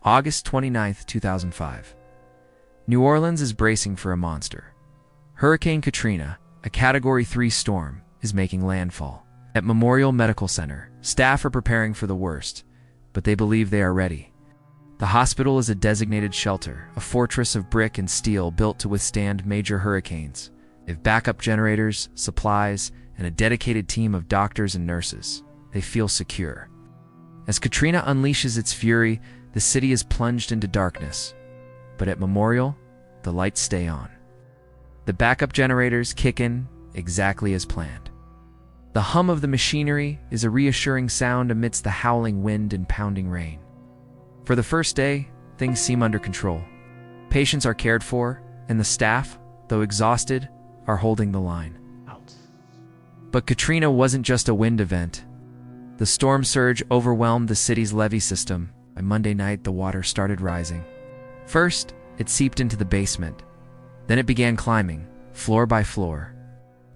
August 29th, 2005. New Orleans is bracing for a monster. Hurricane Katrina, a Category 3 storm, is making landfall. At Memorial Medical Center, staff are preparing for the worst, but they believe they are ready. The hospital is a designated shelter, a fortress of brick and steel built to withstand major hurricanes. They have backup generators, supplies, and a dedicated team of doctors and nurses. They feel secure. As Katrina unleashes its fury, the city is plunged into darkness. But at Memorial, the lights stay on. The backup generators kick in exactly as planned. The hum of the machinery is a reassuring sound amidst the howling wind and pounding rain. For the first day, things seem under control. Patients are cared for, and the staff, though exhausted, are holding the line. But Katrina wasn't just a wind event. The storm surge overwhelmed the city's levee system. By Monday night, the water started rising. First, it seeped into the basement. Then it began climbing, floor by floor.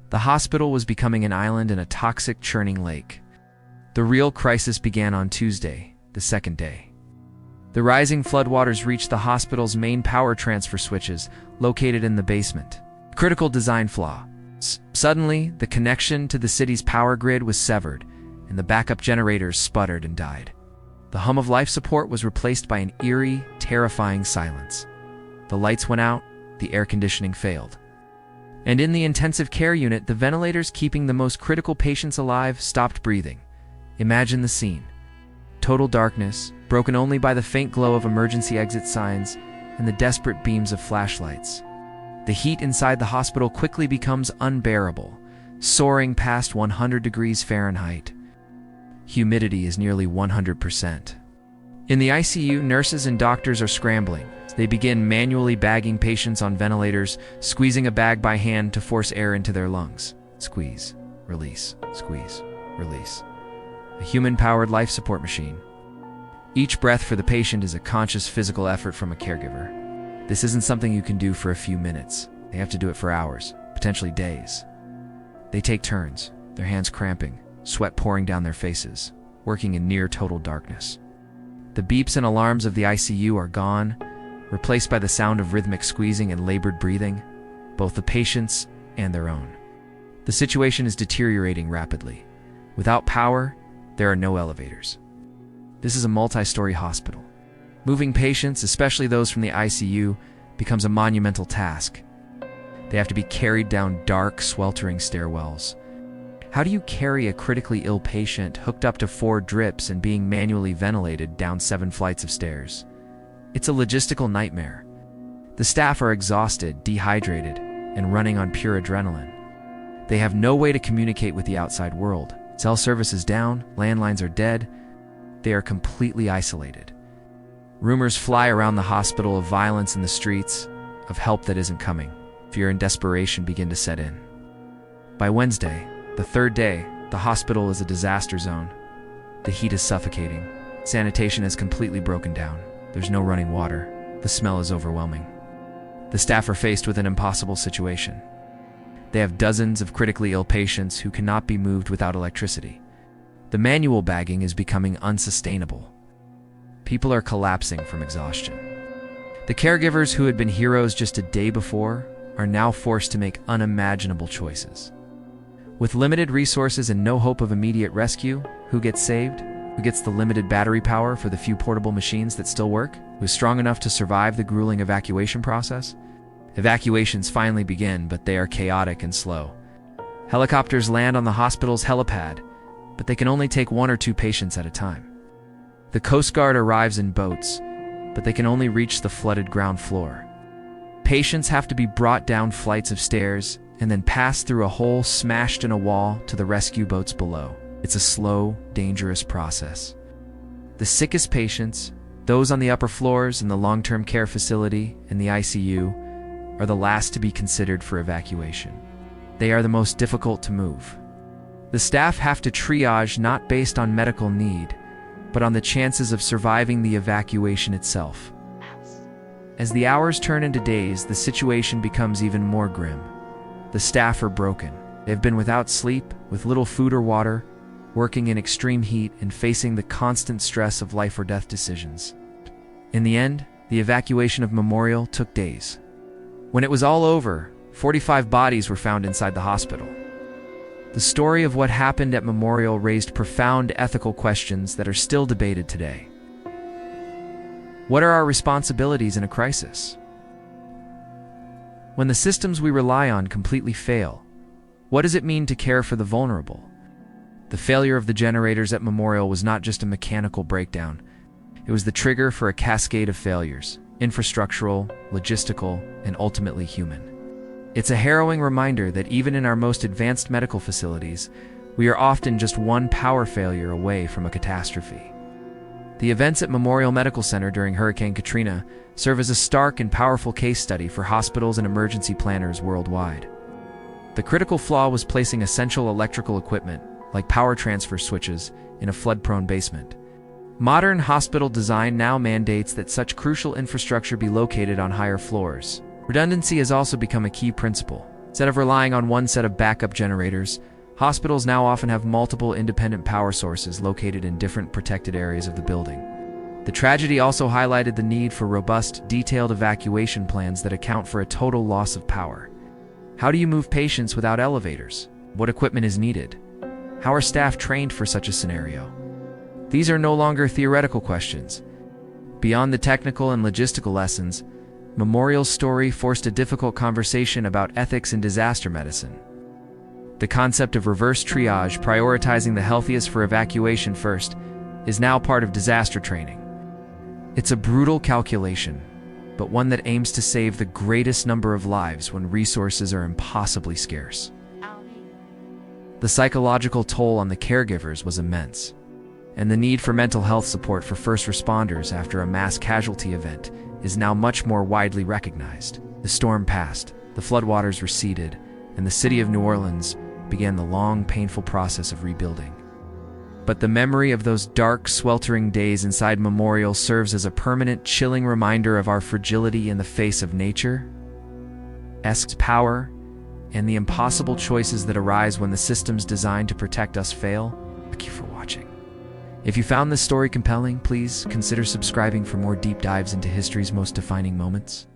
The hospital was becoming an island in a toxic, churning lake. The real crisis began on Tuesday, the second day. The rising floodwaters reached the hospital's main power transfer switches, located in the basement. Critical design flaw. Suddenly, the connection to the city's power grid was severed, and the backup generators sputtered and died. The hum of life support was replaced by an eerie, terrifying silence. The lights went out, the air conditioning failed. And in the intensive care unit, the ventilators keeping the most critical patients alive stopped breathing. Imagine the scene. Total darkness, broken only by the faint glow of emergency exit signs and the desperate beams of flashlights. The heat inside the hospital quickly becomes unbearable, soaring past 100 degrees Fahrenheit. Humidity is nearly 100%. In the ICU, nurses and doctors are scrambling. They begin manually bagging patients on ventilators, squeezing a bag by hand to force air into their lungs. Squeeze, release, squeeze, release. A human-powered life support machine. Each breath for the patient is a conscious physical effort from a caregiver. This isn't something you can do for a few minutes. They have to do it for hours, potentially days. They take turns, their hands cramping, sweat pouring down their faces, working in near total darkness. The beeps and alarms of the ICU are gone, replaced by the sound of rhythmic squeezing and labored breathing, both the patients and their own. The situation is deteriorating rapidly. Without power, there are no elevators. This is a multi-story hospital. Moving patients, especially those from the ICU, becomes a monumental task. They have to be carried down dark, sweltering stairwells. How do you carry a critically ill patient hooked up to 4 drips and being manually ventilated down 7 flights of stairs? It's a logistical nightmare. The staff are exhausted, dehydrated, and running on pure adrenaline. They have no way to communicate with the outside world. Cell service is down, landlines are dead. They are completely isolated. Rumors fly around the hospital of violence in the streets, of help that isn't coming. Fear and desperation begin to set in. By Wednesday, the third day, the hospital is a disaster zone. The heat is suffocating. Sanitation has completely broken down. There's no running water. The smell is overwhelming. The staff are faced with an impossible situation. They have dozens of critically ill patients who cannot be moved without electricity. The manual bagging is becoming unsustainable. People are collapsing from exhaustion. The caregivers who had been heroes just a day before are now forced to make unimaginable choices. With limited resources and no hope of immediate rescue, who gets saved? Who gets the limited battery power for the few portable machines that still work? Who is strong enough to survive the grueling evacuation process? Evacuations finally begin, but they are chaotic and slow. Helicopters land on the hospital's helipad, but they can only take 1 or 2 patients at a time. The Coast Guard arrives in boats, but they can only reach the flooded ground floor. Patients have to be brought down flights of stairs and then pass through a hole smashed in a wall to the rescue boats below. It's a slow, dangerous process. The sickest patients, those on the upper floors in the long-term care facility and the ICU, are the last to be considered for evacuation. They are the most difficult to move. The staff have to triage not based on medical need, but on the chances of surviving the evacuation itself. As the hours turn into days, the situation becomes even more grim. The staff are broken. They've been without sleep, with little food or water, working in extreme heat and facing the constant stress of life or death decisions. In the end, the evacuation of Memorial took days. When it was all over, 45 bodies were found inside the hospital. The story of what happened at Memorial raised profound ethical questions that are still debated today. What are our responsibilities in a crisis? When the systems we rely on completely fail, what does it mean to care for the vulnerable? The failure of the generators at Memorial was not just a mechanical breakdown. It was the trigger for a cascade of failures, infrastructural, logistical, and ultimately human. It's a harrowing reminder that even in our most advanced medical facilities, we are often just one power failure away from a catastrophe. The events at Memorial Medical Center during Hurricane Katrina serve as a stark and powerful case study for hospitals and emergency planners worldwide. The critical flaw was placing essential electrical equipment, like power transfer switches, in a flood-prone basement. Modern hospital design now mandates that such crucial infrastructure be located on higher floors. Redundancy has also become a key principle. Instead of relying on one set of backup generators, hospitals now often have multiple independent power sources located in different protected areas of the building. The tragedy also highlighted the need for robust, detailed evacuation plans that account for a total loss of power. How do you move patients without elevators? What equipment is needed? How are staff trained for such a scenario? These are no longer theoretical questions. Beyond the technical and logistical lessons, Memorial's story forced a difficult conversation about ethics in disaster medicine. The concept of reverse triage, prioritizing the healthiest for evacuation first, is now part of disaster training. It's a brutal calculation, but one that aims to save the greatest number of lives when resources are impossibly scarce. The psychological toll on the caregivers was immense, and the need for mental health support for first responders after a mass casualty event is now much more widely recognized. The storm passed, the floodwaters receded, and the city of New Orleans began the long, painful process of rebuilding. But the memory of those dark, sweltering days inside Memorial serves as a permanent, chilling reminder of our fragility in the face of nature's power and the impossible choices that arise when the systems designed to protect us fail. Thank you for watching. If you found this story compelling, please consider subscribing for more deep dives into history's most defining moments.